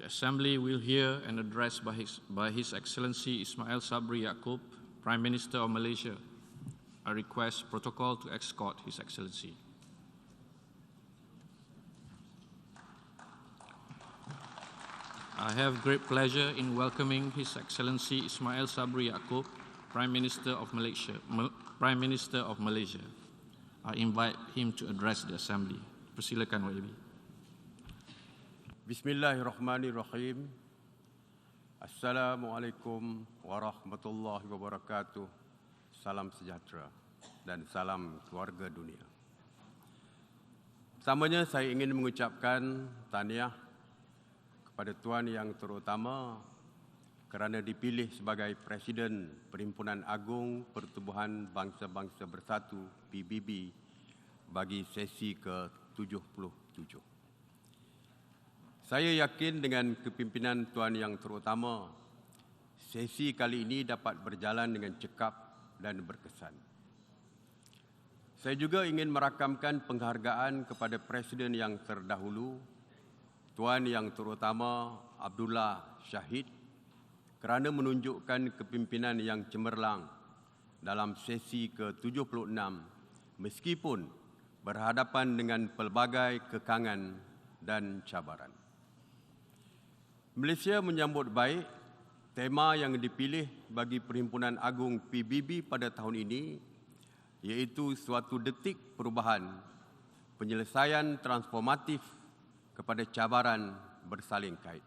The Assembly will hear an address by His Excellency Ismail Sabri Yaakob, Prime Minister of Malaysia. I request protocol to escort His Excellency. I have great pleasure in welcoming His Excellency Ismail Sabri Yaakob, Prime Minister of Malaysia. I invite him to address the Assembly. Persilakan YB. Bismillahirrahmanirrahim. Assalamualaikum warahmatullahi wabarakatuh. Salam sejahtera dan salam keluarga dunia. Pertamanya saya ingin mengucapkan tahniah kepada Tuan Yang Terutama kerana dipilih sebagai Presiden Perhimpunan Agung Pertubuhan Bangsa-Bangsa Bersatu PBB bagi sesi ke-77. Saya yakin dengan kepimpinan Tuan Yang Terutama, sesi kali ini dapat berjalan dengan cekap dan berkesan. Saya juga ingin merakamkan penghargaan kepada Presiden yang terdahulu, Tuan Yang Terutama Abdullah Shahid, kerana menunjukkan kepimpinan yang cemerlang dalam sesi ke-76 meskipun berhadapan dengan pelbagai kekangan dan cabaran. Malaysia menyambut baik tema yang dipilih bagi Perhimpunan Agung PBB pada tahun ini, iaitu suatu detik perubahan, penyelesaian transformatif kepada cabaran bersaling kait.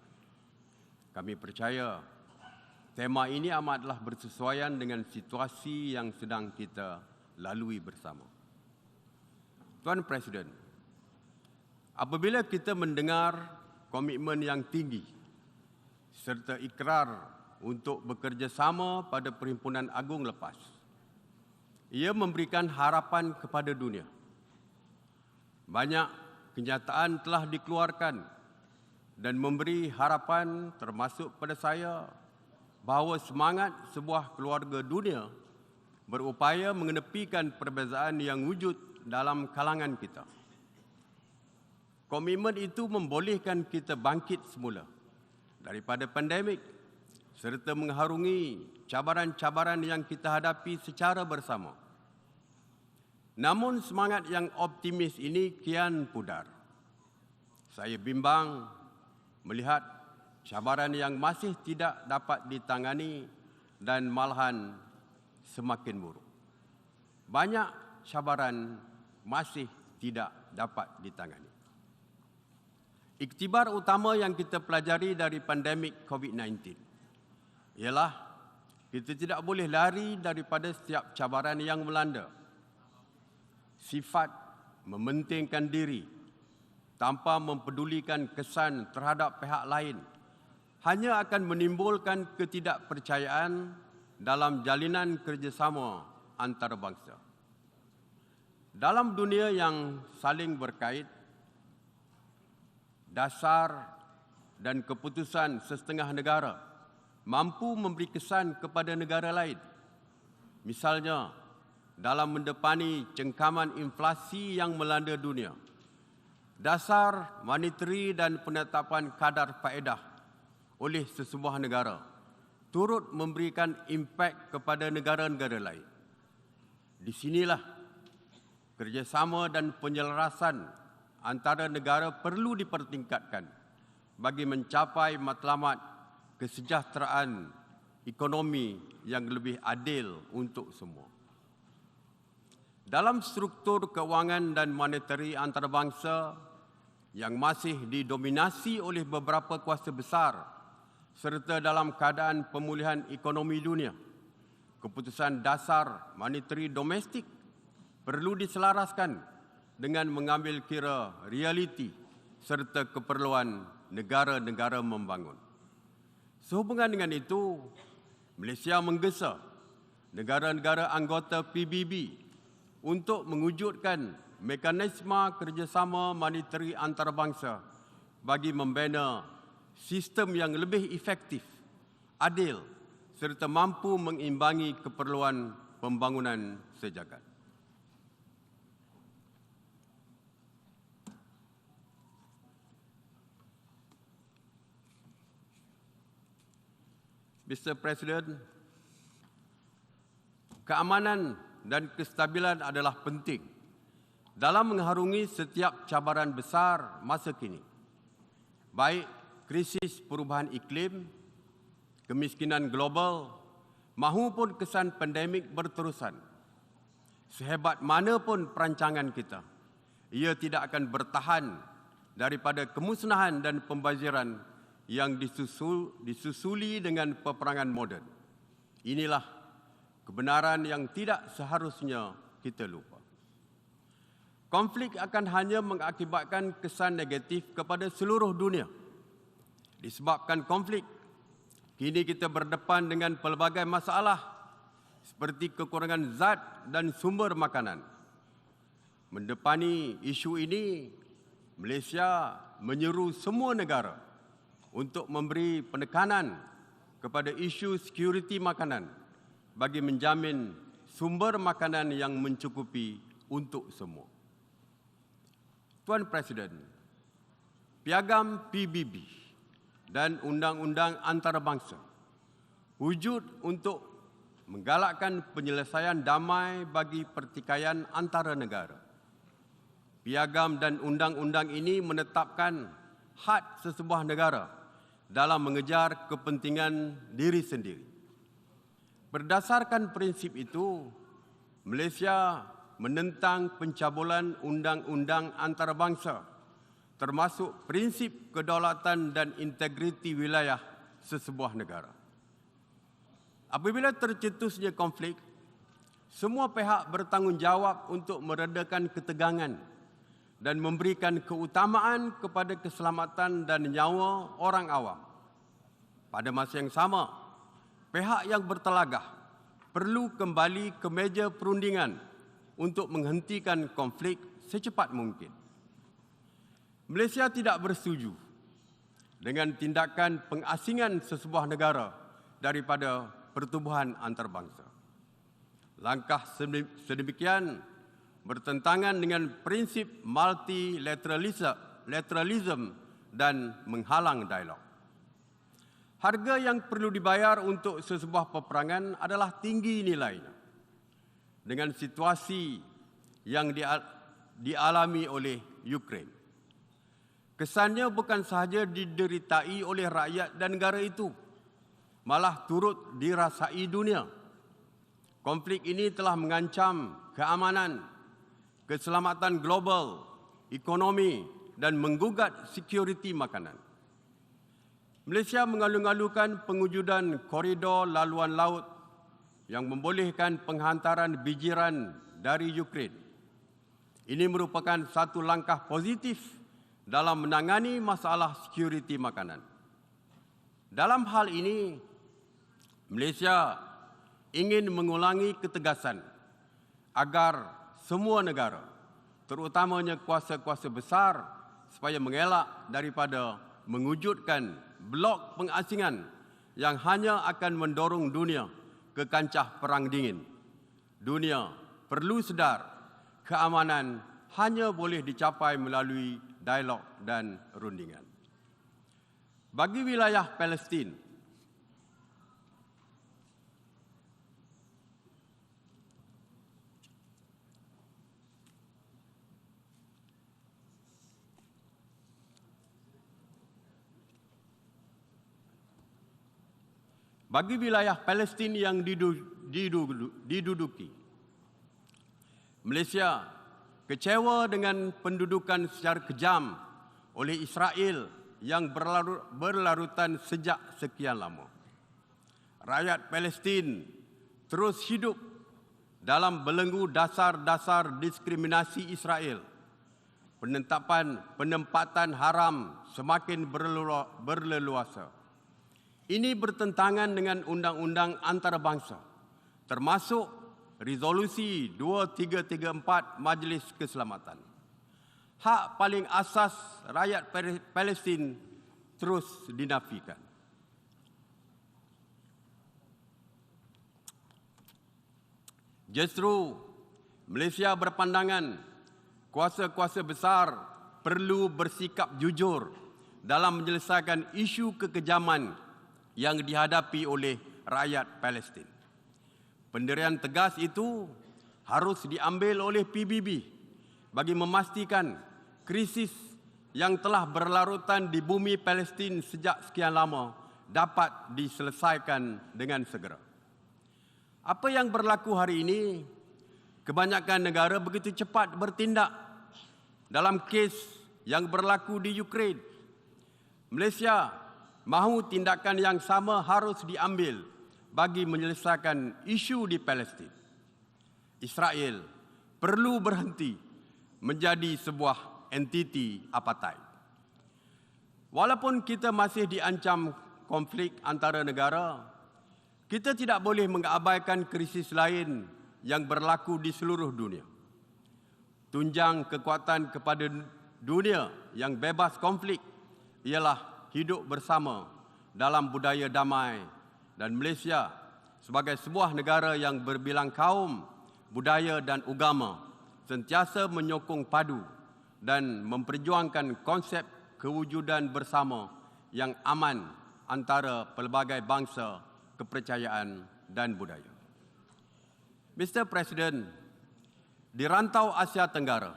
Kami percaya tema ini amatlah bersesuaian dengan situasi yang sedang kita lalui bersama. Tuan Presiden, apabila kita mendengar komitmen yang tinggi serta ikrar untuk bekerjasama pada Perhimpunan Agung lepas, ia memberikan harapan kepada dunia. Banyak kenyataan telah dikeluarkan dan memberi harapan termasuk pada saya bahawa semangat sebuah keluarga dunia berupaya mengenepikan perbezaan yang wujud dalam kalangan kita. Komitmen itu membolehkan kita bangkit semula daripada pandemik serta mengharungi cabaran-cabaran yang kita hadapi secara bersama. Namun semangat yang optimis ini kian pudar. Saya bimbang melihat cabaran yang masih tidak dapat ditangani dan malahan semakin buruk. Banyak cabaran masih tidak dapat ditangani. Iktibar utama yang kita pelajari dari pandemik COVID-19 ialah kita tidak boleh lari daripada setiap cabaran yang melanda. Sifat mementingkan diri tanpa mempedulikan kesan terhadap pihak lain hanya akan menimbulkan ketidakpercayaan dalam jalinan kerjasama antarabangsa. Dalam dunia yang saling berkait, dasar dan keputusan sesetengah negara mampu memberi kesan kepada negara lain. Misalnya, dalam mendepani cengkaman inflasi yang melanda dunia, dasar monetary dan penetapan kadar faedah oleh sesebuah negara turut memberikan impak kepada negara-negara lain. Di sinilah kerjasama dan penyelarasan antara negara perlu dipertingkatkan bagi mencapai matlamat kesejahteraan ekonomi yang lebih adil untuk semua. Dalam struktur kewangan dan monetary antarabangsa yang masih didominasi oleh beberapa kuasa besar serta dalam keadaan pemulihan ekonomi dunia, keputusan dasar monetary domestik perlu diselaraskan dengan mengambil kira realiti serta keperluan negara-negara membangun. Sehubungan dengan itu, Malaysia menggesa negara-negara anggota PBB untuk mewujudkan mekanisme kerjasama monetary antarabangsa bagi membina sistem yang lebih efektif, adil serta mampu mengimbangi keperluan pembangunan sejagat. Mr. President, keamanan dan kestabilan adalah penting dalam mengharungi setiap cabaran besar masa kini, baik krisis perubahan iklim, kemiskinan global, mahupun kesan pandemik berterusan. Sehebat mana pun perancangan kita, ia tidak akan bertahan daripada kemusnahan dan pembaziran yang disusuli dengan peperangan moden. Inilah kebenaran yang tidak seharusnya kita lupa. Konflik akan hanya mengakibatkan kesan negatif kepada seluruh dunia. Disebabkan konflik, kini kita berdepan dengan pelbagai masalah seperti kekurangan zat dan sumber makanan. Mendepani isu ini, Malaysia menyeru semua negara untuk memberi penekanan kepada isu sekuriti makanan bagi menjamin sumber makanan yang mencukupi untuk semua. Tuan Presiden, Piagam PBB dan Undang-Undang Antarabangsa wujud untuk menggalakkan penyelesaian damai bagi pertikaian antara negara. Piagam dan undang-undang ini menetapkan hak sesebuah negara dalam mengejar kepentingan diri sendiri. Berdasarkan prinsip itu, Malaysia menentang pencabulan undang-undang antarabangsa, termasuk prinsip kedaulatan dan integriti wilayah sesebuah negara. Apabila tercetusnya konflik, semua pihak bertanggungjawab untuk meredakan ketegangan dan memberikan keutamaan kepada keselamatan dan nyawa orang awam. Pada masa yang sama, pihak yang bertelagah perlu kembali ke meja perundingan untuk menghentikan konflik secepat mungkin. Malaysia tidak bersetuju dengan tindakan pengasingan sesebuah negara daripada pertubuhan antarabangsa. Langkah sedemikian bertentangan dengan prinsip multilateralism dan menghalang dialog. Harga yang perlu dibayar untuk sesebuah peperangan adalah tinggi nilainya. Dengan situasi yang dialami oleh Ukraine, kesannya bukan sahaja dideritai oleh rakyat dan negara itu, malah turut dirasai dunia. Konflik ini telah mengancam keamanan, keselamatan global, ekonomi dan menggugat sekuriti makanan. Malaysia mengalu-alukan pengujudan koridor laluan laut yang membolehkan penghantaran bijiran dari Ukraine. Ini merupakan satu langkah positif dalam menangani masalah sekuriti makanan. Dalam hal ini, Malaysia ingin mengulangi ketegasan agar semua negara, terutamanya kuasa-kuasa besar, supaya mengelak daripada mewujudkan blok pengasingan yang hanya akan mendorong dunia ke kancah perang dingin. Dunia perlu sedar keamanan hanya boleh dicapai melalui dialog dan rundingan. Bagi wilayah Palestin, yang diduduki, Malaysia kecewa dengan pendudukan secara kejam oleh Israel yang berlarutan sejak sekian lama. Rakyat Palestin terus hidup dalam belenggu dasar-dasar diskriminasi Israel. Penempatan haram semakin berleluasa. Ini bertentangan dengan undang-undang antarabangsa, termasuk Resolusi 2334 Majlis Keselamatan. Hak paling asas rakyat Palestin terus dinafikan. Justru Malaysia berpandangan kuasa-kuasa besar perlu bersikap jujur dalam menyelesaikan isu kekejaman yang dihadapi oleh rakyat Palestin. Pendirian tegas itu harus diambil oleh PBB bagi memastikan krisis yang telah berlarutan di bumi Palestin sejak sekian lama dapat diselesaikan dengan segera. Apa yang berlaku hari ini, kebanyakan negara begitu cepat bertindak dalam kes yang berlaku di Ukraine. Malaysia mahu tindakan yang sama harus diambil bagi menyelesaikan isu di Palestin. Israel perlu berhenti menjadi sebuah entiti apartheid. Walaupun kita masih diancam konflik antara negara, kita tidak boleh mengabaikan krisis lain yang berlaku di seluruh dunia. Tunjang kekuatan kepada dunia yang bebas konflik ialah hidup bersama dalam budaya damai, dan Malaysia sebagai sebuah negara yang berbilang kaum, budaya dan agama sentiasa menyokong padu dan memperjuangkan konsep kewujudan bersama yang aman antara pelbagai bangsa, kepercayaan dan budaya. Mr. President, di rantau Asia Tenggara,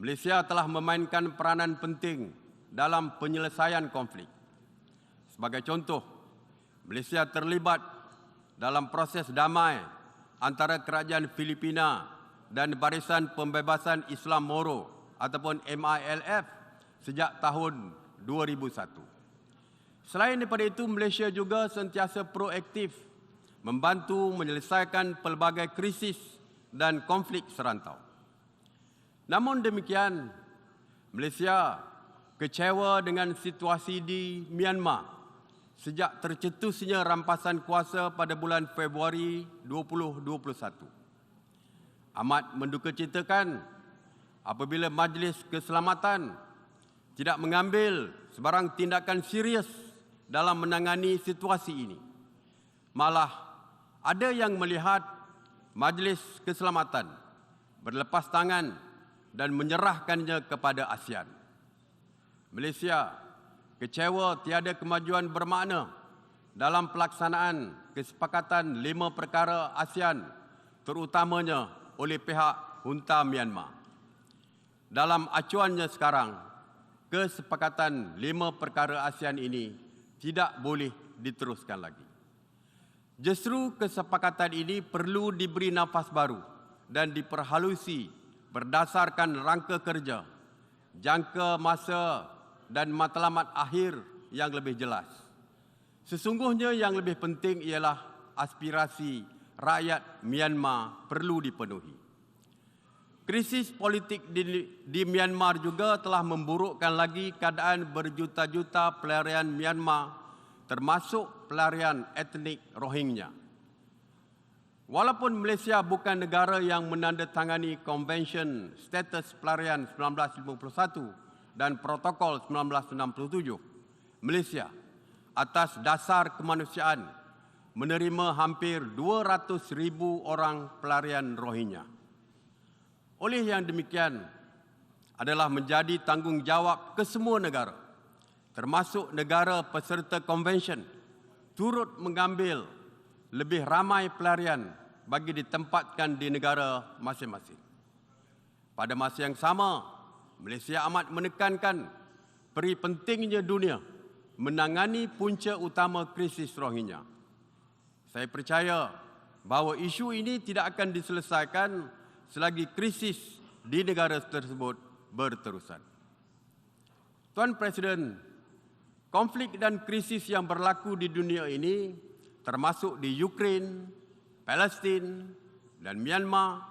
Malaysia telah memainkan peranan penting dalam penyelesaian konflik. Sebagai contoh, Malaysia terlibat dalam proses damai antara Kerajaan Filipina dan Barisan Pembebasan Islam Moro ataupun MILF sejak tahun 2001. Selain daripada itu, Malaysia juga sentiasa proaktif membantu menyelesaikan pelbagai krisis dan konflik serantau. Namun demikian, Malaysia kecewa dengan situasi di Myanmar sejak tercetusnya rampasan kuasa pada bulan Februari 2021. Amat mendukacitakan apabila Majlis Keselamatan tidak mengambil sebarang tindakan serius dalam menangani situasi ini. Malah ada yang melihat Majlis Keselamatan berlepas tangan dan menyerahkannya kepada ASEAN. Malaysia kecewa tiada kemajuan bermakna dalam pelaksanaan kesepakatan 5 perkara ASEAN, terutamanya oleh pihak junta Myanmar. Dalam acuannya sekarang, kesepakatan 5 perkara ASEAN ini tidak boleh diteruskan lagi. Justru kesepakatan ini perlu diberi nafas baru dan diperhalusi berdasarkan rangka kerja, jangka masa dan matlamat akhir yang lebih jelas. Sesungguhnya yang lebih penting ialah aspirasi rakyat Myanmar perlu dipenuhi. Krisis politik di Myanmar juga telah memburukkan lagi keadaan berjuta-juta pelarian Myanmar, termasuk pelarian etnik Rohingya. Walaupun Malaysia bukan negara yang menandatangani Konvensyen Status Pelarian 1951 dan Protokol 1967, Malaysia atas dasar kemanusiaan menerima hampir 200,000 orang pelarian Rohingya. Oleh yang demikian, adalah menjadi tanggungjawab kesemua negara, termasuk negara peserta konvensyen, turut mengambil lebih ramai pelarian bagi ditempatkan di negara masing-masing. Pada masa yang sama, Malaysia amat menekankan peri pentingnya dunia menangani punca utama krisis Rohingya. Saya percaya bahawa isu ini tidak akan diselesaikan selagi krisis di negara tersebut berterusan. Tuan Presiden, konflik dan krisis yang berlaku di dunia ini, termasuk di Ukraine, Palestin dan Myanmar,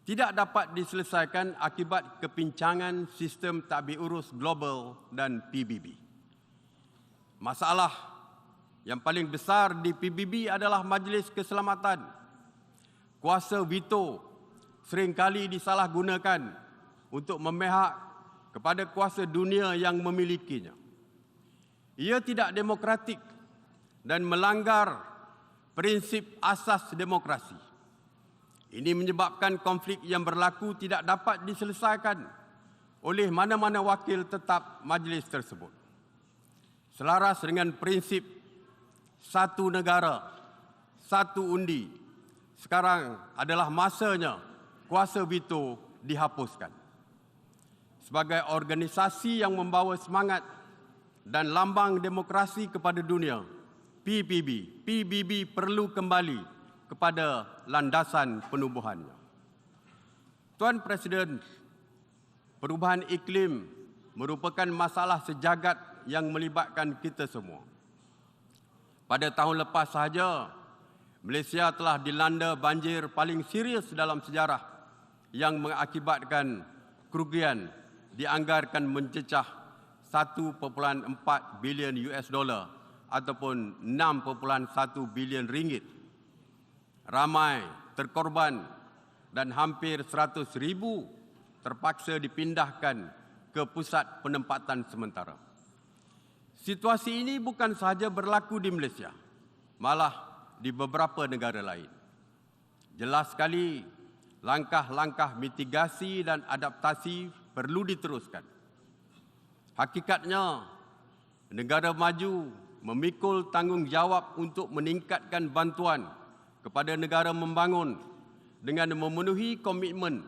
tidak dapat diselesaikan akibat kepincangan sistem tadbir urus global dan PBB. Masalah yang paling besar di PBB adalah Majlis Keselamatan. Kuasa veto seringkali disalahgunakan untuk memihak kepada kuasa dunia yang memilikinya. Ia tidak demokratik dan melanggar prinsip asas demokrasi. Ini menyebabkan konflik yang berlaku tidak dapat diselesaikan oleh mana-mana wakil tetap majlis tersebut. Selaras dengan prinsip satu negara, satu undi. Sekarang adalah masanya kuasa veto dihapuskan. Sebagai organisasi yang membawa semangat dan lambang demokrasi kepada dunia, PBB perlu kembali kepada landasan penubuhannya. Tuan Presiden, perubahan iklim merupakan masalah sejagat yang melibatkan kita semua. Pada tahun lepas sahaja, Malaysia telah dilanda banjir paling serius dalam sejarah yang mengakibatkan kerugian dianggarkan mencecah 1.4 bilion US dollar ataupun 6.1 bilion ringgit. Ramai terkorban dan hampir 100,000 terpaksa dipindahkan ke pusat penempatan sementara. Situasi ini bukan sahaja berlaku di Malaysia, malah di beberapa negara lain. Jelas sekali, langkah-langkah mitigasi dan adaptasi perlu diteruskan. Hakikatnya, negara maju memikul tanggungjawab untuk meningkatkan bantuan kepada negara membangun dengan memenuhi komitmen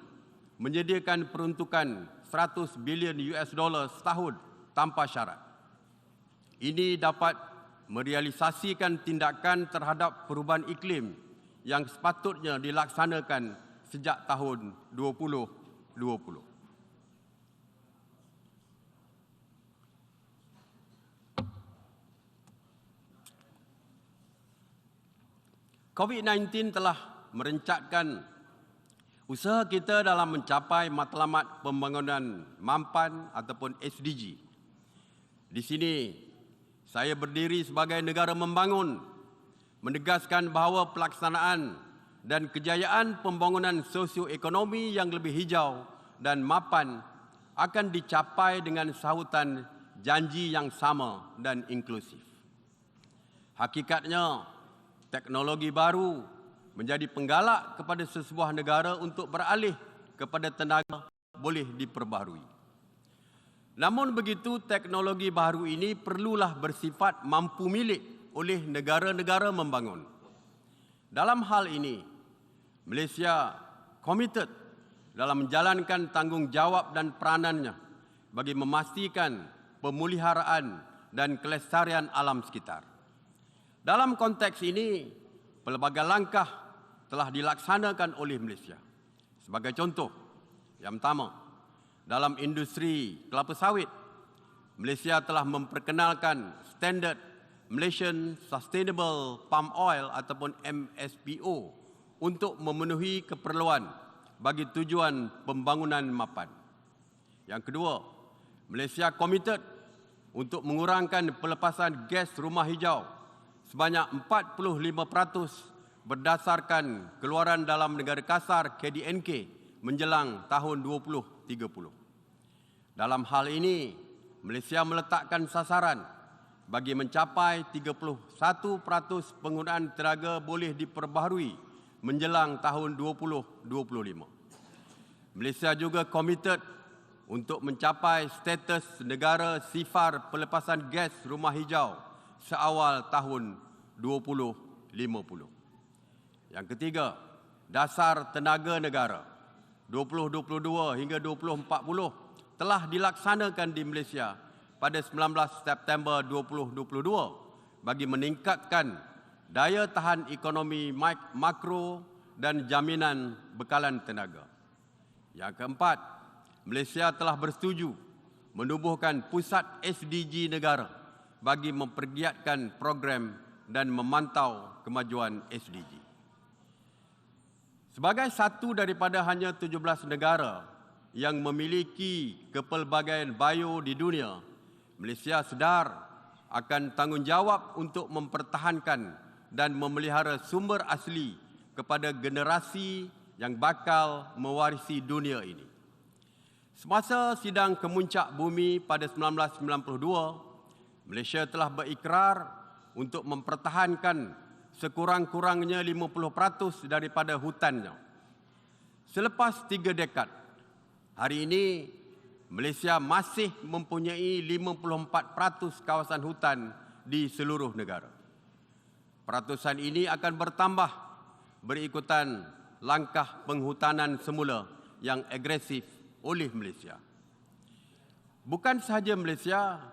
menyediakan peruntukan 100 bilion US dollar setahun tanpa syarat. Ini dapat merealisasikan tindakan terhadap perubahan iklim yang sepatutnya dilaksanakan sejak tahun 2020. COVID-19 telah merencatkan usaha kita dalam mencapai matlamat pembangunan mampan ataupun SDG. Di sini, saya berdiri sebagai negara membangun, menegaskan bahawa pelaksanaan dan kejayaan pembangunan sosioekonomi yang lebih hijau dan mapan akan dicapai dengan sahutan janji yang sama dan inklusif. Hakikatnya, teknologi baru menjadi penggalak kepada sesebuah negara untuk beralih kepada tenaga boleh diperbaharui. Namun begitu, teknologi baru ini perlulah bersifat mampu milik oleh negara-negara membangun. Dalam hal ini, Malaysia komited dalam menjalankan tanggungjawab dan peranannya bagi memastikan pemeliharaan dan kelestarian alam sekitar. Dalam konteks ini, pelbagai langkah telah dilaksanakan oleh Malaysia. Sebagai contoh, yang pertama, dalam industri kelapa sawit, Malaysia telah memperkenalkan standard Malaysian Sustainable Palm Oil ataupun MSPO untuk memenuhi keperluan bagi tujuan pembangunan mapan. Yang kedua, Malaysia komited untuk mengurangkan pelepasan gas rumah hijau sebanyak 45% berdasarkan keluaran dalam negara kasar KDNK menjelang tahun 2030. Dalam hal ini, Malaysia meletakkan sasaran bagi mencapai 31% penggunaan tenaga boleh diperbaharui menjelang tahun 2025. Malaysia juga komited untuk mencapai status negara sifar pelepasan gas rumah hijau seawal tahun 2050. Yang ketiga, dasar tenaga negara 2022 hingga 2040 telah dilaksanakan di Malaysia pada 19 September 2022 bagi meningkatkan daya tahan ekonomi makro dan jaminan bekalan tenaga. Yang keempat, Malaysia telah bersetuju menubuhkan pusat SDG negara bagi mempergiatkan program dan memantau kemajuan SDG. Sebagai satu daripada hanya 17 negara yang memiliki kepelbagaian bio di dunia, Malaysia sedar akan tanggungjawab untuk mempertahankan dan memelihara sumber asli kepada generasi yang bakal mewarisi dunia ini. Semasa sidang kemuncak bumi pada 1992, Malaysia telah berikrar untuk mempertahankan sekurang-kurangnya 50% daripada hutannya. Selepas 3 dekad, hari ini Malaysia masih mempunyai 54% kawasan hutan di seluruh negara. peratusan ini akan bertambah berikutan langkah penghutanan semula yang agresif oleh Malaysia. Bukan sahaja Malaysia,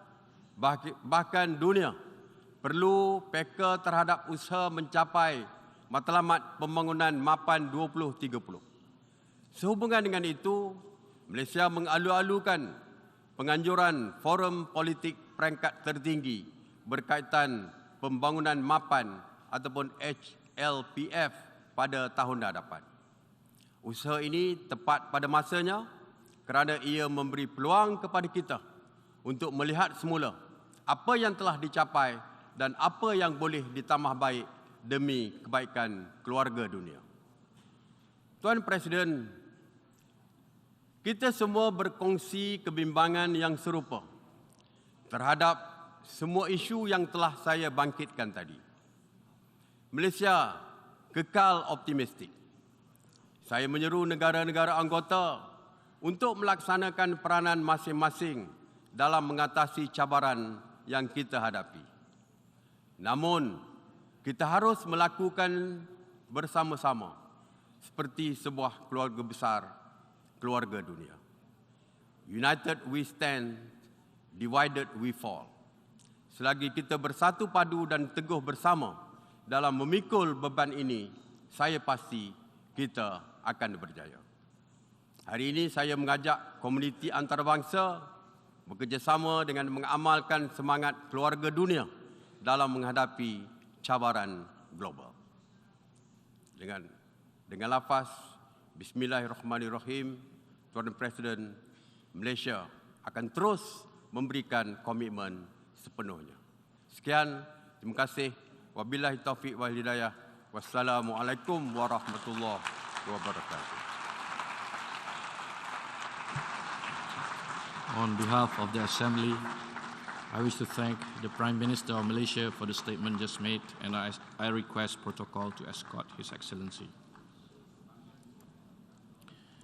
bahkan dunia perlu peka terhadap usaha mencapai matlamat pembangunan Mapan 2030. Sehubungan dengan itu, Malaysia mengalu-alukan penganjuran Forum Politik Peringkat Tertinggi berkaitan pembangunan Mapan ataupun HLPF pada tahun hadapan. Usaha ini tepat pada masanya kerana ia memberi peluang kepada kita untuk melihat semula apa yang telah dicapai dan apa yang boleh ditambah baik demi kebaikan keluarga dunia. Tuan Presiden, kita semua berkongsi kebimbangan yang serupa terhadap semua isu yang telah saya bangkitkan tadi. Malaysia kekal optimistik. Saya menyeru negara-negara anggota untuk melaksanakan peranan masing-masing dalam mengatasi cabaran yang kita hadapi. Namun, kita harus melakukan bersama-sama seperti sebuah keluarga besar, keluarga dunia. United we stand, divided we fall. Selagi kita bersatu padu dan teguh bersama dalam memikul beban ini, saya pasti kita akan berjaya. Hari ini saya mengajak komuniti antarabangsa bekerjasama dengan mengamalkan semangat keluarga dunia dalam menghadapi cabaran global. Dengan lafaz Bismillahirrahmanirrahim, Tuan Presiden, Malaysia akan terus memberikan komitmen sepenuhnya. Sekian, terima kasih. Wabillahi taufiq wal hidayah. Wassalamualaikum warahmatullahi wabarakatuh. On behalf of the Assembly, I wish to thank the Prime Minister of Malaysia for the statement just made, and I request protocol to escort His Excellency.